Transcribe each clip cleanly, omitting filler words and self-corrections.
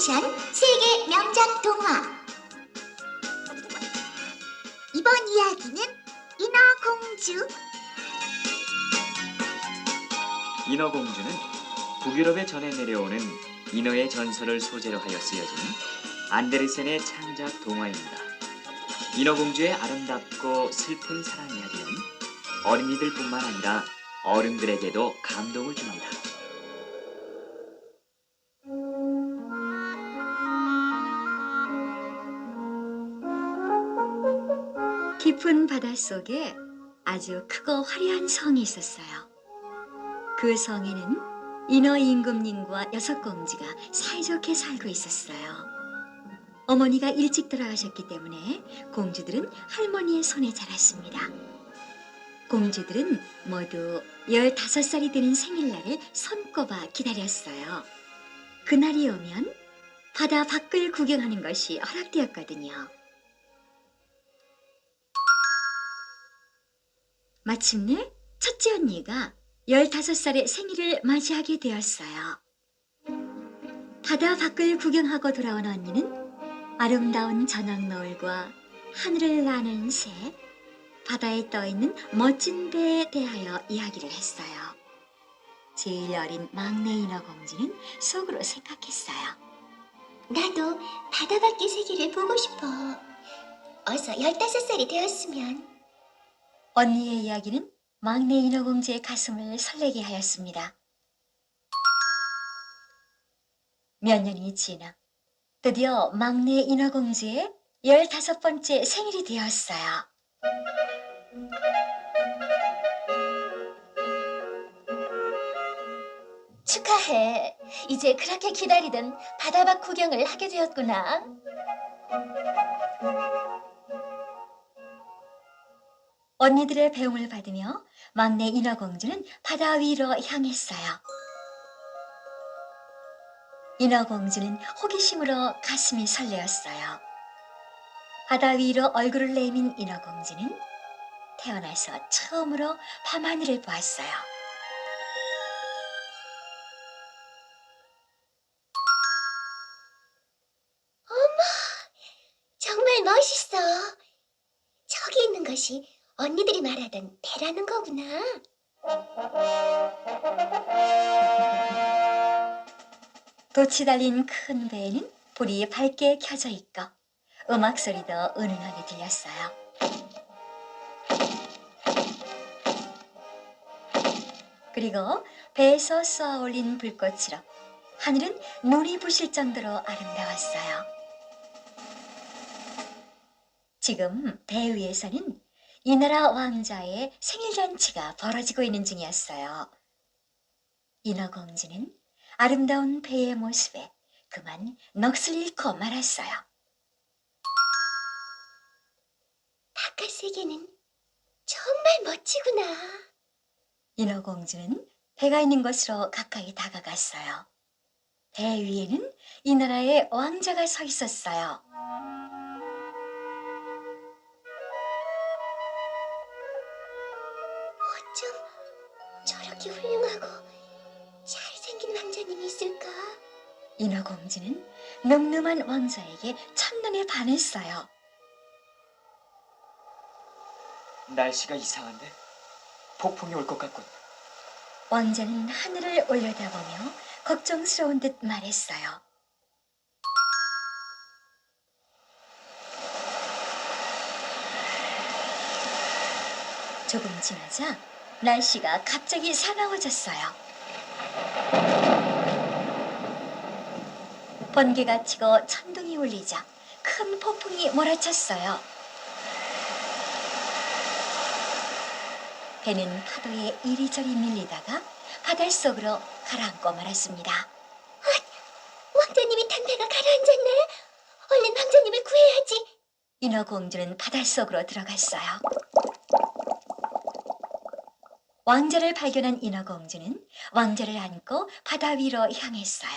애니메이션 세계 명작 동화. 이번 이야기는 인어공주. 인어공주는 북유럽에 전해 내려오는 인어의 전설을 소재로 하여 쓰여진 안데르센의 창작 동화입니다. 인어공주의 아름답고 슬픈 사랑 이야기는 어린이들뿐만 아니라 어른들에게도 감동을 줍니다. 깊은 바닷속에 아주 크고 화려한 성이 있었어요. 그 성에는 인어 임금님과 여섯 공주가 사이좋게 살고 있었어요. 어머니가 일찍 돌아가셨기 때문에 공주들은 할머니의 손에 자랐습니다. 공주들은 모두 15살이 되는 생일날을 손꼽아 기다렸어요. 그날이 오면 바다 밖을 구경하는 것이 허락되었거든요. 마침내 첫째 언니가 15살의 생일을 맞이하게 되었어요. 바다 밖을 구경하고 돌아온 언니는 아름다운 저녁 노을과 하늘을 나는 새, 바다에 떠있는 멋진 배에 대하여 이야기를 했어요. 제일 어린 막내 인어공주는 속으로 생각했어요. 나도 바다 밖의 세계를 보고 싶어. 어서 15살이 되었으면. 언니의 이야기는 막내 인어공주의 가슴을 설레게 하였습니다. 몇 년이 지나 드디어 막내 인어공주의 15번째 생일이 되었어요. 축하해. 이제 그렇게 기다리던 바다밖 구경을 하게 되었구나. 언니들의 배웅을 받으며 막내 인어공주는 바다 위로 향했어요. 인어공주는 호기심으로 가슴이 설레었어요. 바다 위로 얼굴을 내민 인어공주는 태어나서 처음으로 밤하늘을 보았어요. 정말 멋있어. 저기 있는 것이 언니들이 말하던 배라는 거구나. 돛이 달린 큰 배에는 불이 밝게 켜져 있고 음악 소리도 은은하게 들렸어요. 그리고 배에서 쏘아올린 불꽃으로 하늘은 눈이 부실 정도로 아름다웠어요. 지금 배 위에서는 이 나라 왕자의 생일잔치가 벌어지고 있는 중이었어요. 인어공주는 아름다운 배의 모습에 그만 넋을 잃고 말았어요. 바깥 세계는 정말 멋지구나. 인어공주는 배가 있는 곳으로 가까이 다가갔어요. 배 위에는 이 나라의 왕자가 서 있었어요. 어쩜 저렇게 훌륭하고 잘생긴 왕자님이 있을까? 인어공주는 늠름한 왕자에게 첫눈에 반했어요. 날씨가 이상한데 폭풍이 올 것 같군. 왕자는 하늘을 올려다보며 걱정스러운 듯 말했어요. 조금 지나자 날씨가 갑자기 사나워졌어요. 번개가 치고 천둥이 울리자 큰 폭풍이 몰아쳤어요. 배는 파도에 이리저리 밀리다가 바닷속으로 가라앉고 말았습니다. 왕자님이 탄 배가 가라앉았네. 얼른 왕자님을 구해야지. 인어공주는 바닷속으로 들어갔어요. 왕자를 발견한 인어공주는 왕자를 안고 바다 위로 향했어요.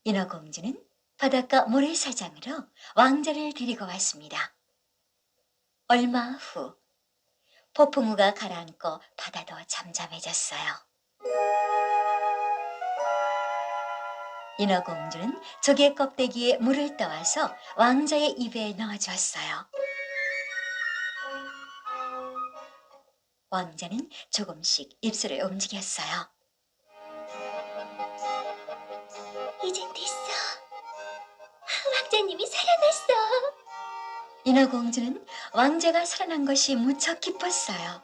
인어공주는 바닷가 모래사장으로 왕자를 데리고 왔습니다. 얼마 후 폭풍우가 가라앉고 바다도 잠잠해졌어요. 인어공주는 조개 껍데기에 물을 떠와서 왕자의 입에 넣어주었어요. 왕자는 조금씩 입술을 움직였어요. 이젠 됐어. 왕자님이 살아났어. 인어공주는 왕자가 살아난 것이 무척 기뻤어요.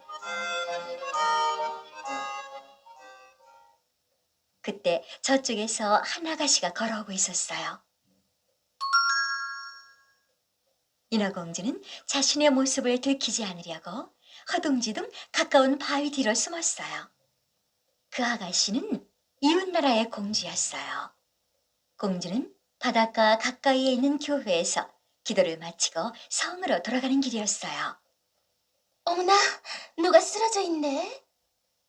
그때 저쪽에서 한 아가씨가 걸어오고 있었어요. 인어공주는 자신의 모습을 들키지 않으려고 허둥지둥 가까운 바위 뒤로 숨었어요. 그 아가씨는 이웃나라의 공주였어요. 공주는 바닷가 가까이에 있는 교회에서 기도를 마치고 성으로 돌아가는 길이었어요. 어머나, 누가 쓰러져 있네.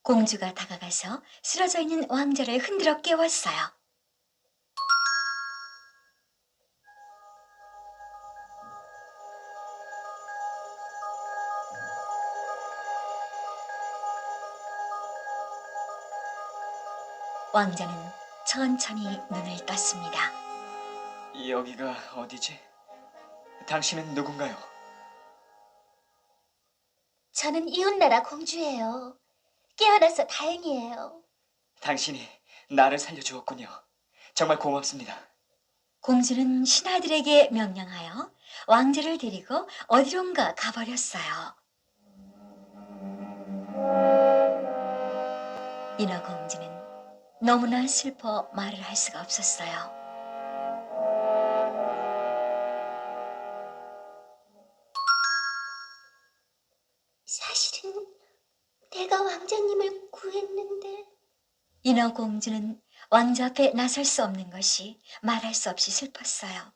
공주가 다가가서 쓰러져 있는 왕자를 흔들어 깨웠어요. 왕자는 천천히 눈을 떴습니다. 여기가 어디지? 당신은 누군가요? 저는 이웃나라 공주예요. 깨어나서 다행이에요. 당신이 나를 살려주었군요. 정말 고맙습니다. 공주는 신하들에게 명령하여 왕자를 데리고 어디론가 가버렸어요. 인어공주는 너무나 슬퍼 말을 할 수가 없었어요. 사실은 내가 왕자님을 구했는데. 인어공주는 왕자 앞에 나설 수 없는 것이 말할 수 없이 슬펐어요.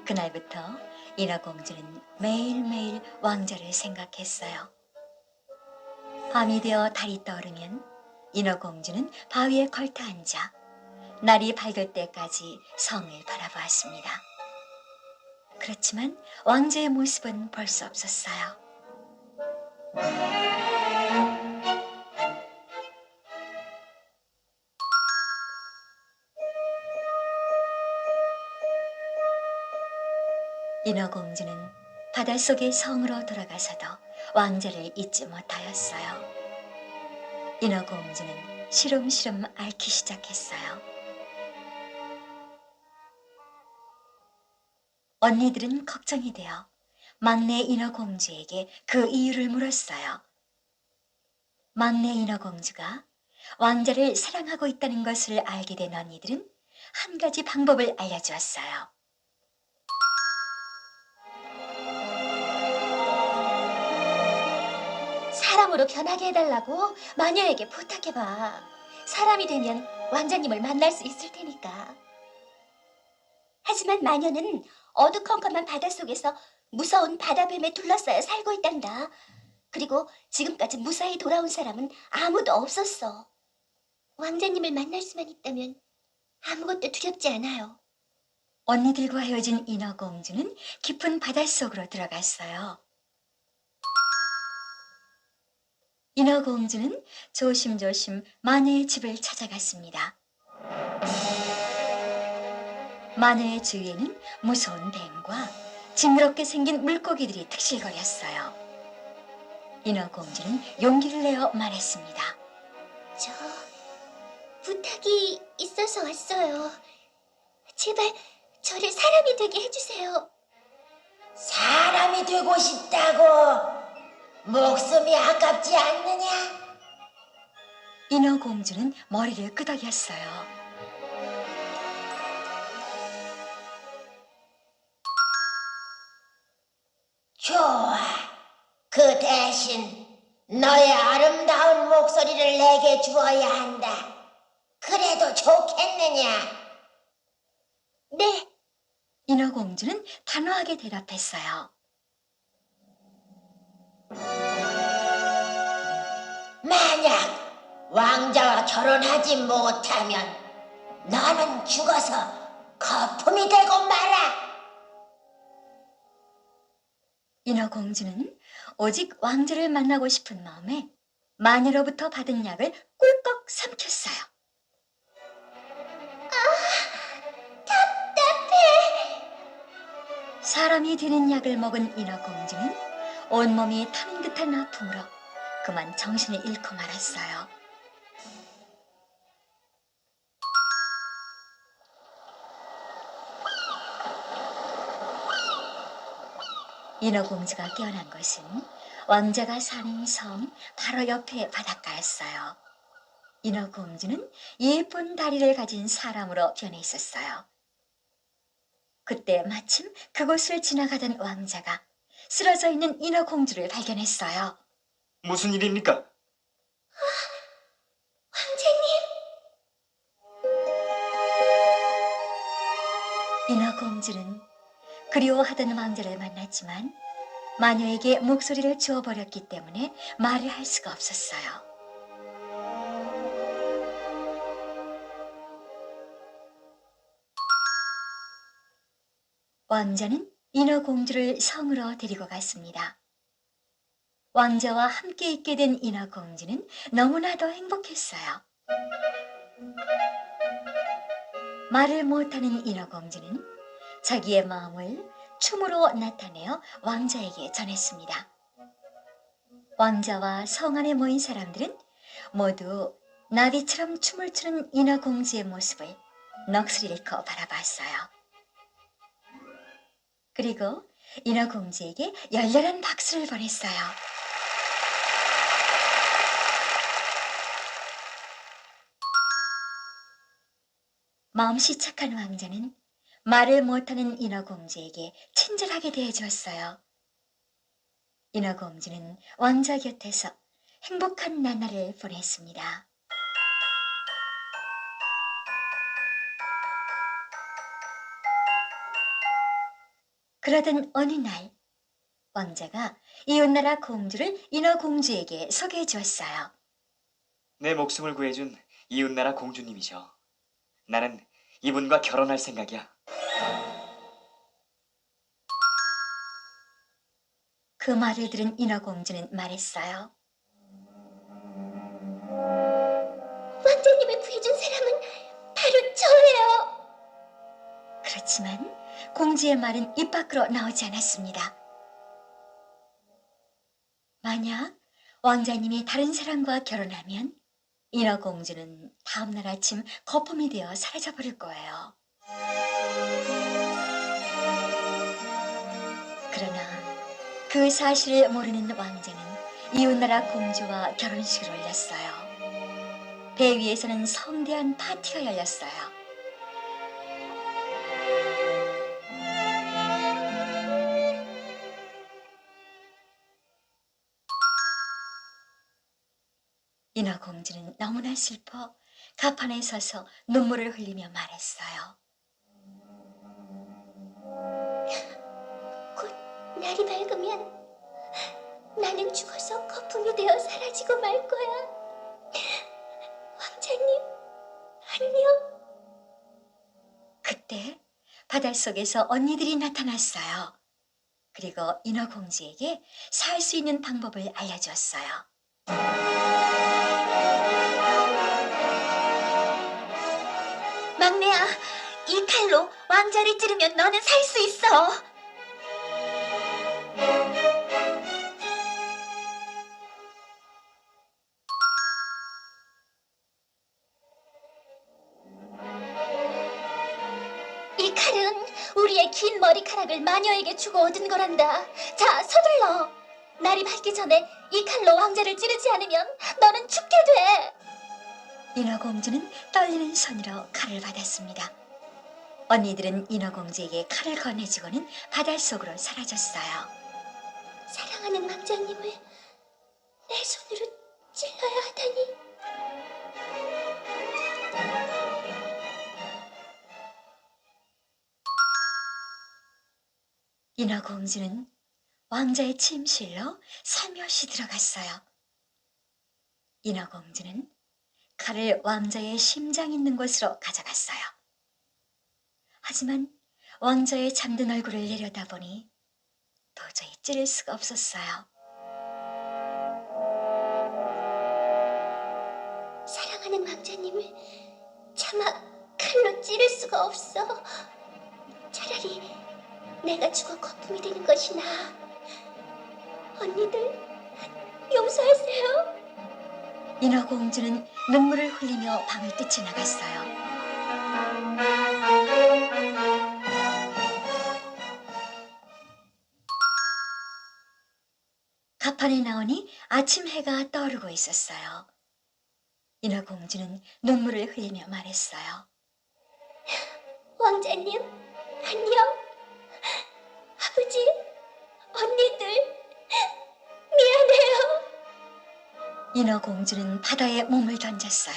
그날부터 인어공주는 매일매일 왕자를 생각했어요. 밤이 되어 달이 떠오르면 인어공주는 바위에 걸터 앉아 날이 밝을 때까지 성을 바라보았습니다. 그렇지만 왕자의 모습은 볼 수 없었어요. 인어공주는 바닷속의 성으로 돌아가서도 왕자를 잊지 못하였어요. 인어공주는 시름시름 앓기 시작했어요. 언니들은 걱정이 되어 막내 인어공주에게 그 이유를 물었어요. 막내 인어공주가 왕자를 사랑하고 있다는 것을 알게 된 언니들은 한 가지 방법을 알려주었어요. 사람으로 변하게 해달라고 마녀에게 부탁해봐. 사람이 되면 왕자님을 만날 수 있을 테니까. 하지만 마녀는 어두컴컴한 바닷속에서 무서운 바다뱀에 둘러싸여 살고 있단다. 그리고 지금까지 무사히 돌아온 사람은 아무도 없었어. 왕자님을 만날 수만 있다면 아무것도 두렵지 않아요. 언니들과 헤어진 인어공주는 깊은 바닷속으로 들어갔어요. 인어공주는 조심조심 마녀의 집을 찾아갔습니다. 마녀의 주위에는 무서운 뱀과 징그럽게 생긴 물고기들이 특실거렸어요. 인어공주는 용기를 내어 말했습니다. 저 부탁이 있어서 왔어요. 제발 저를 사람이 되게 해주세요. 사람이 되고 싶다고? 목숨이 아깝지 않느냐? 인어공주는 머리를 끄덕였어요. 좋아. 그 대신 너의 아름다운 목소리를 내게 주어야 한다. 그래도 좋겠느냐? 네, 인어공주는 단호하게 대답했어요. 만약 왕자와 결혼하지 못하면 너는 죽어서 거품이 되고 말아. 인어공주는 오직 왕자를 만나고 싶은 마음에 마녀로부터 받은 약을 꿀꺽 삼켰어요. 사람이 되는 약을 먹은 인어공주는 온몸이 타는 듯한 아픔으로 그만 정신을 잃고 말았어요. 인어공주가 깨어난 것은 왕자가 사는 성 바로 옆에 바닷가였어요. 인어공주는 예쁜 다리를 가진 사람으로 변해 있었어요. 그때 마침 그곳을 지나가던 왕자가 쓰러져 있는 인어공주를 발견했어요. 무슨 일입니까? 인어공주는 그리워하던 왕자를 만났지만 마녀에게 목소리를 주워버렸기 때문에 말을 할 수가 없었어요. 왕자는 인어공주를 성으로 데리고 갔습니다. 왕자와 함께 있게 된 인어공주는 너무나도 행복했어요. 말을 못하는 인어공주는 자기의 마음을 춤으로 나타내어 왕자에게 전했습니다. 왕자와 성 안에 모인 사람들은 모두 나비처럼 춤을 추는 인어공주의 모습을 넋을 잃고 바라봤어요. 그리고 인어공주에게 열렬한 박수를 보냈어요. 마음씨 착한 왕자는 말을 못하는 인어공주에게 친절하게 대해주었어요. 인어공주는 왕자 곁에서 행복한 나날을 보냈습니다. 그러던 어느 날 왕자가 이웃나라 공주를 인어공주에게 소개해 주었어요. 내 목숨을 구해준 이웃나라 공주님이죠. 나는 이분과 결혼할 생각이야. 그 말을 들은 인어공주는 말했어요. 왕자님을 구해준 사람은 바로 저예요. 그렇지만 공주의 말은 입 밖으로 나오지 않았습니다. 만약 왕자님이 다른 사람과 결혼하면 인어공주는 다음날 아침 거품이 되어 사라져버릴 거예요. 그러나 그 사실을 모르는 왕자는 이웃나라 공주와 결혼식을 올렸어요. 배 위에서는 성대한 파티가 열렸어요. 인어공주는 너무나 슬퍼 가판에 서서 눈물을 흘리며 말했어요. 곧 날이 밝으면 나는 죽어서 거품이 되어 사라지고 말 거야. 왕자님, 안녕. 그때 바닷속에서 언니들이 나타났어요. 그리고 인어공주에게 살 수 있는 방법을 알려주었어요. 막내야, 이 칼로 왕자를 찌르면 너는 살 수 있어. 이 칼은 우리의 긴 머리카락을 마녀에게 주고 얻은 거란다. 자, 서둘러. 날이 밝기 전에 이 칼로 왕자를 찌르지 않으면 너는 죽게 돼. 인어공주는 떨리는 손으로 칼을 받았습니다. 언니들은 인어공주에게 칼을 건네주고는 바닷속으로 사라졌어요. 사랑하는 왕자님을 내 손으로 찔러야 하다니. 인어공주는 왕자의 침실로 살며시 들어갔어요. 인어공주는 칼을 왕자의 심장 있는 곳으로 가져갔어요. 하지만 왕자의 잠든 얼굴을 내려다보니 도저히 찌를 수가 없었어요. 차마 칼로 찌를 수가 없어. 차라리 내가 죽어 거품이 되는 것이 나아. 언니들 용서하세요. 인어공주는 눈물을 흘리며 방을 뛰쳐나갔어요. 가판에 나오니 아침 해가 떠오르고 있었어요. 인어공주는 눈물을 흘리며 말했어요. 왕자님, 안녕. 아버지, 언니들, 미안해요. 인어공주는 바다에 몸을 던졌어요.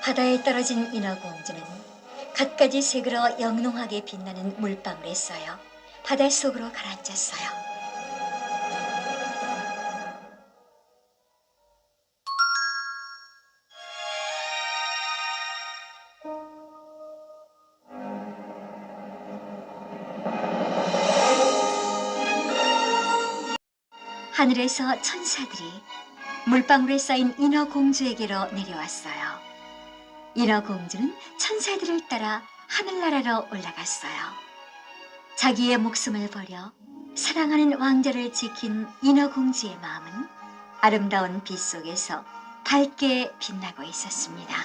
바다에 떨어진 인어공주는 갖가지 색으로 영롱하게 빛나는 물방울에 쌓여 바닷속으로 가라앉았어요. 하늘에서 천사들이 물방울에 쌓인 인어공주에게로 내려왔어요. 인어공주는 천사들을 따라 하늘나라로 올라갔어요. 자기의 목숨을 버려 사랑하는 왕자를 지킨 인어공주의 마음은 아름다운 빛 속에서 밝게 빛나고 있었습니다.